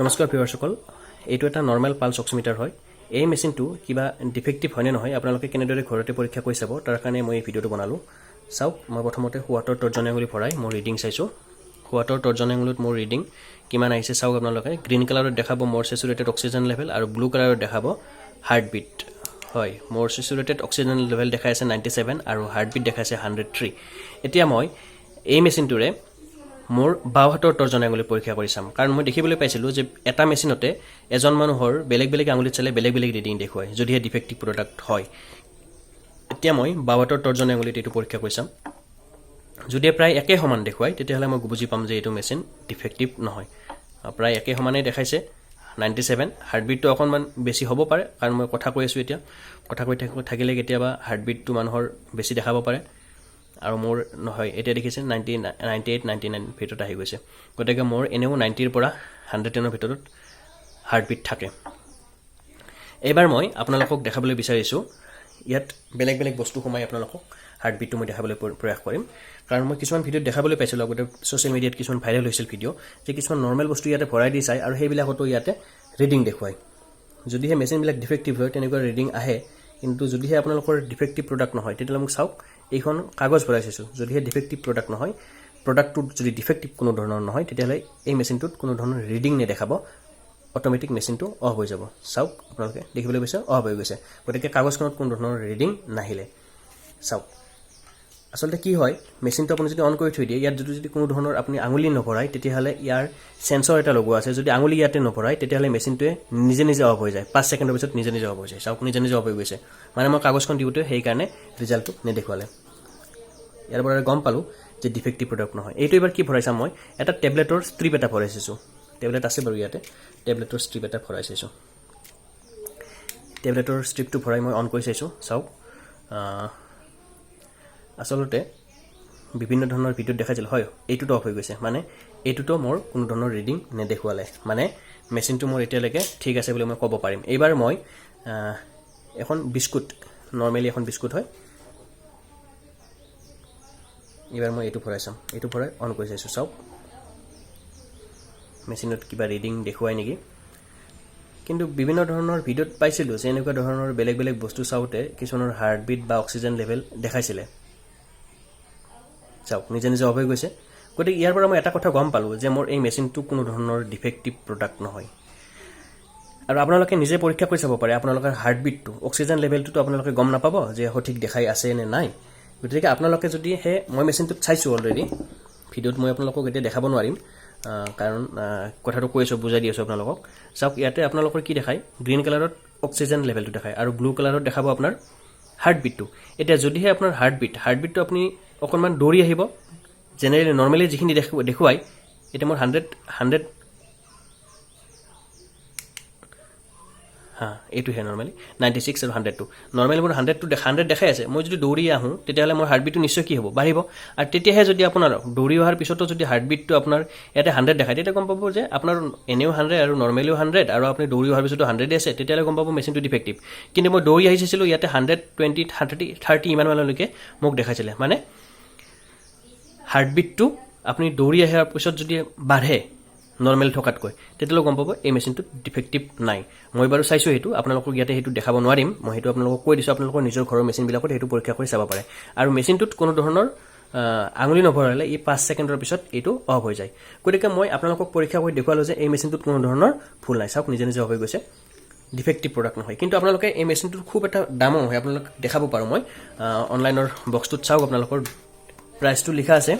নমস্কাৰ ভিউৱাৰসকল, এইটো এটা নৰ্মেল পালছ অক্সিমিটাৰ হয়। এই মেচিনটো কিবা ডিফেক্টিভ হয়নে নহয় আপোনালোকে কেনেদৰে ঘৰতে পৰীক্ষা কৰি চাব তাৰ কাৰণে মই এই ভিডিঅ'টো বনালোঁ। চাওক, মই প্ৰথমতে সোঁহাতৰ তৰ্জনী আঙুলি ভৰাই মোৰ ৰিডিং চাইছোঁ। সোঁহাতৰ তৰ্জনী আঙুলিত মোৰ ৰিডিং কিমান আহিছে চাওক আপোনালোকে। গ্ৰীণ কালাৰত দেখাব মোৰ চেচুৰেটেড অক্সিজেন লেভেল আৰু ব্লু কালাৰত দেখাব হাৰ্টবিট। হয়, মোৰ চেচুৰেটেড অক্সিজেন লেভেল দেখাই আছে 97 আৰু হাৰ্টবিট দেখাইছে 103। এতিয়া মই এই মেচিনটোৰে মোৰ বাওঁ হাতৰ তৰ্জনী আঙুলি পৰীক্ষা কৰি চাম, কাৰণ মই দেখিবলৈ পাইছিলোঁ যে এটা মেচিনতে এজন মানুহৰ বেলেগ বেলেগ আঙুলিত চালে বেলেগ বেলেগ ৰিডিং দেখুৱায় যদিহে ডিফেক্টিভ প্ৰডাক্ট হয়। এতিয়া মই বাওঁ হাতৰ তৰ্জনী আঙুলিত এইটো পৰীক্ষা কৰি চাম। যদিহে প্ৰায় একে সমান দেখুৱায় তেতিয়াহ'লে মই বুজি পাম যে এইটো মেচিন ডিফেক্টিভ নহয়। প্ৰায় একে সমানেই দেখাইছে 97। হাৰ্টবিটটো অকণমান বেছি হ'ব পাৰে, কাৰণ মই কথা কৈ আছোঁ। এতিয়া কথা কৈ থাকিলে কেতিয়াবা হাৰ্টবিটটো মানুহৰ বেছি দেখাব পাৰে, আৰু মোৰ নহয়। এতিয়া দেখিছে 98, 99 ভিতৰত আহি গৈছে। গতিকে মোৰ এনেও 90ৰ পৰা 110ৰ ভিতৰত হাৰ্টবিট থাকে। এইবাৰ মই আপোনালোকক দেখাবলৈ বিচাৰিছোঁ ইয়াত বেলেগ বেলেগ বস্তু সোমাই আপোনালোকক হাৰ্টবিটটো মই দেখাবলৈ প্ৰয়াস কৰিম, কাৰণ মই কিছুমান ভিডিঅ'ত দেখাবলৈ পাইছিলোঁ আগতে ছ'চিয়েল মিডিয়াত কিছুমান ভাইৰেল হৈছিল ভিডিঅ' যে কিছুমান নৰ্মেল বস্তু ইয়াতে ভৰাই দি চায় আৰু সেইবিলাকতো ইয়াতে ৰিডিং দেখুৱায়। যদিহে মেচিনবিলাক ডিফেক্টিভ হয় তেনেকুৱা ৰিডিং আহে, কিন্তু যদিহে আপোনালোকৰ ডিফেক্টিভ প্ৰডাক্ট নহয় তেতিয়াহ'লে মোক চাওক, এইখন কাগজ ভৰাই চাইছোঁ। যদিহে ডিফেক্টিভ প্ৰডাক্ট নহয়, প্ৰডাক্টটোত যদি ডিফেক্টিভ কোনো ধৰণৰ নহয় তেতিয়াহ'লে এই মেচিনটোত কোনো ধৰণৰ ৰিডিং নেদেখাব, অট'মেটিক মেচিনটো অফ হৈ যাব। চাওক, আপোনালোকে দেখিবলৈ পাইছে অফ হৈ গৈছে। গতিকে কাগজখনত কোনো ধৰণৰ ৰিডিং নাহিলে। চাওক, আচলতে কি হয়, মেচিনটো আপুনি যদি অন কৰি থৈ দিয়ে, ইয়াত যদি কোনো ধৰণৰ আপুনি আঙুলি নভৰাই তেতিয়াহ'লে ইয়াৰ চেঞ্চৰ এটা লগোৱা আছে। যদি আঙুলি ইয়াতে নভৰাই তেতিয়াহ'লে মেচিনটোৱে নিজে নিজে অফ হৈ যায়। 5 ছেকেণ্ডৰ পিছত নিজে নিজে অফ হৈ যায়। চাওক, নিজে নিজে অফ হৈ গৈছে। মানে মই কাগজখন দিওঁতে সেইকাৰণে ৰিজাল্টটো নেদেখুৱালে। ইয়াৰ পৰা গম পালোঁ যে ডিফেক্টিভ প্ৰডাক্ট নহয়। এইটো এবাৰ কি ভৰাই চাম, মই এটা টেবলেটৰ ষ্ট্ৰিপ এটা ভৰাই চাইছোঁ। টেবলেট আছে বাৰু ইয়াতে, টেবলেটৰ ষ্ট্ৰিপ এটা ভৰাই চাইছোঁ। টেবলেটৰ ষ্ট্ৰিপটো ভৰাই মই অন কৰি চাইছোঁ। চাওক, আচলতে বিভিন্ন ধৰণৰ ভিডিঅ'ত দেখাইছিল, হয় এইটোতো অফ হৈ গৈছে, মানে এইটোতো মোৰ কোনো ধৰণৰ ৰিডিং নেদেখুৱালে, মানে মেচিনটো মোৰ এতিয়ালৈকে ঠিক আছে বুলি মই ক'ব পাৰিম। এইবাৰ মই এখন বিস্কুট, নৰ্মেলি এখন বিস্কুট হয়, এইবাৰ মই এইটো ভৰাই চাম। এইটো ভৰাই অন কৰি চাইছোঁ। চাওক, মেচিনত কিবা ৰিডিং দেখুৱাই নেকি। কিন্তু বিভিন্ন ধৰণৰ ভিডিঅ'ত পাইছিলোঁ যে এনেকুৱা ধৰণৰ বেলেগ বেলেগ বস্তু চাওঁতে কিছুমানৰ হাৰ্টবিট বা অক্সিজেন লেভেল দেখাইছিলে। চাওক, নিজে নিজে অফ হৈ গৈছে। গতিকে ইয়াৰ পৰা মই এটা কথা গম পালোঁ যে মোৰ এই মেচিনটো কোনো ধৰণৰ ডিফেক্টিভ প্ৰডাক্ট নহয়। আৰু আপোনালোকে নিজে পৰীক্ষা কৰি চাব পাৰে আপোনালোকৰ হাৰ্টবিটটো, অক্সিজেন লেভেলটোতো আপোনালোকে গম নাপাব যে সঠিক দেখাই আছে নে নাই। গতিকে আপোনালোকে যদিহে, মই মেচিনটোত চাইছোঁ অলৰেডি, ভিডিঅ'ত মই আপোনালোকক এতিয়া দেখাব নোৱাৰিম, কাৰণ কথাটো কৈ আছোঁ, বুজাই দি আছোঁ আপোনালোকক। চাওক, ইয়াতে আপোনালোকৰ কি দেখায়, গ্ৰীণ কালাৰত অক্সিজেন লেভেলটো দেখায় আৰু ব্লু কালাৰত দেখাব আপোনাৰ হাৰ্টবিটটো। এতিয়া যদিহে আপোনাৰ হাৰ্টবিটটো আপুনি অকণমান দৌৰি আহিব, জেনেৰেলি নৰ্মেলি যিখিনি দেখুৱায়, এতিয়া মোৰ 100 এইটোহে নৰ্মেলি 96 আৰু 100টো নৰ্মেলি মোৰ 100 দেখাই আছে। মই যদি দৌৰি আহোঁ তেতিয়াহ'লে মোৰ হাৰ্টবিটটো নিশ্চয় কি হ'ব, বাঢ়িব। আৰু তেতিয়াহে যদি আপোনাৰ দৌৰি অহাৰ পিছতো যদি হাৰ্টবিটটো আপোনাৰ ইয়াতে 100 দেখায়, তেতিয়া গম পাব যে আপোনাৰ এনেও 100 আৰু নৰ্মেলিও 100 আৰু আপুনি দৌৰি অহাৰ পিছতো 100 আছে, তেতিয়াহ'লে গম পাব মেচিনটো ডিফেক্টিভ। কিন্তু মই দৌৰি আহিছিলোঁ, ইয়াতে 120, 30 ইমান মানলৈকে মোক দেখাইছিলে। মানে হাৰ্টবিটটো আপুনি দৌৰি অহাৰ পিছত যদি বাঢ়ে নৰ্মেল থকাতকৈ, তেতিয়াহ'লে গম পাব এই মেচিনটোত ডিফেক্টিভ নাই। মই বাৰু চাইছোঁ সেইটো, আপোনালোকক ইয়াতে সেইটো দেখাব নোৱাৰিম। মই সেইটো আপোনালোকক কৈ দিছোঁ, আপোনালোকৰ নিজৰ ঘৰৰ মেচিনবিলাকত সেইটো পৰীক্ষা কৰি চাব পাৰে। আৰু মেচিনটোত কোনো ধৰণৰ আঙুলি নভৰালে ই 5 ছেকেণ্ডৰ পিছত এইটো অফ হৈ যায়। গতিকে মই আপোনালোকক পৰীক্ষা কৰি দেখুৱালোঁ যে এই মেচিনটোত কোনো ধৰণৰ ভুল নাই। চাওক, নিজে নিজে অফ হৈ গৈছে, ডিফেক্টিভ প্ৰডাক্ট নহয়। কিন্তু আপোনালোকে এই মেচিনটোত খুব এটা দামো হয়, আপোনালোকে দেখাব পাৰোঁ মই অনলাইনৰ বক্সটোত। চাওক, আপোনালোকৰ প্ৰাইচটো লিখা আছে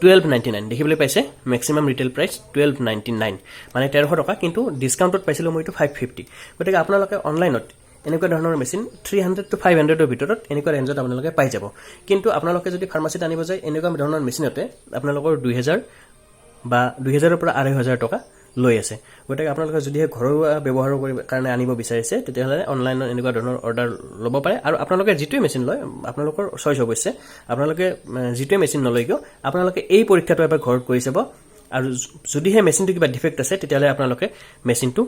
1299, দেখিবলৈ পাইছে। মেক্সিমাম ৰিটেইল প্ৰাইচ 1299, মানে 1300 টকা। কিন্তু ডিছকাউণ্টত পাইছিলোঁ মই এইটো 550। গতিকে আপোনালোকে অনলাইনত এনেকুৱা ধৰণৰ মেচিন 300 to 500ৰ ভিতৰত এনেকুৱা ৰেঞ্জত আপোনালোকে পাই যাব। কিন্তু আপোনালোকে যদি ফাৰ্মাচীত আনিব যায় এনেকুৱা ধৰণৰ মেচিনতে আপোনালোকৰ 2000 বা 2000ৰ পৰা 2500 টকা লৈ আছে। গতিকে আপোনালোকে যদিহে ঘৰুৱা ব্যৱহাৰৰ কাৰণে আনিব বিচাৰিছে তেতিয়াহ'লে অনলাইনত এনেকুৱা ধৰণৰ অৰ্ডাৰ ল'ব পাৰে। আৰু আপোনালোকে যিটোৱে মেচিন লয়, আপোনালোকৰ চইচ অৱশ্যে, আপোনালোকে যিটোৱে মেচিন নলয় কিয় আপোনালোকে এই পৰীক্ষাটো এবাৰ ঘৰত কৰি চাব। আৰু যদিহে মেচিনটো কিবা ডিফেক্ট আছে তেতিয়াহ'লে আপোনালোকে মেচিনটো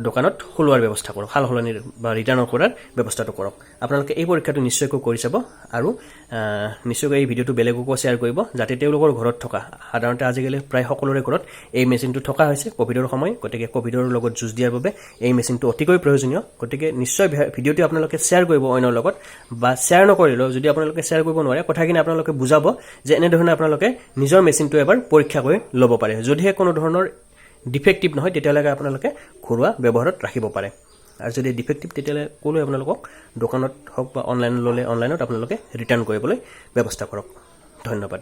দোকানত খোলোৱাৰ ব্যৱস্থা কৰক, সাল সলনিৰ বা ৰিটাৰ্ণ কৰাৰ ব্যৱস্থাটো কৰক। আপোনালোকে এই পৰীক্ষাটো নিশ্চয়কৈ কৰি চাব আৰু নিশ্চয়কৈ এই ভিডিঅ'টো বেলেগকো শ্বেয়াৰ কৰিব, যাতে তেওঁলোকৰ ঘৰত থকা, সাধাৰণতে আজিকালি প্ৰায় সকলোৰে ঘৰত এই মেচিনটো থকা হৈছে ক'ভিডৰ সময়, গতিকে ক'ভিডৰ লগত যুঁজ দিয়াৰ বাবে এই মেচিনটো অতিকৈ প্ৰয়োজনীয়। গতিকে নিশ্চয় ভিডিঅ'টো আপোনালোকে শ্বেয়াৰ কৰিব অন্যৰ লগত, বা শ্বেয়াৰ নকৰিলেও যদি আপোনালোকে শ্বেয়াৰ কৰিব নোৱাৰে, কথাখিনি আপোনালোকে বুজাব যে এনেধৰণে আপোনালোকে নিজৰ মেচিনটো এবাৰ পৰীক্ষা কৰি ল'ব পাৰে। যদিহে কোনো ধৰণৰ ডিফেক্টিভ নহয় তেতিয়ালৈকে আপোনালোকে ঘৰুৱা ব্যৱহাৰত ৰাখিব পাৰে, আৰু যদি ডিফেক্টিভ তেতিয়াহ'লে ক'লৈ আপোনালোকক দোকানত হওক বা অনলাইনত ল'লে অনলাইনত আপোনালোকে ৰিটাৰ্ণ কৰিবলৈ ব্যৱস্থা কৰক। ধন্যবাদ।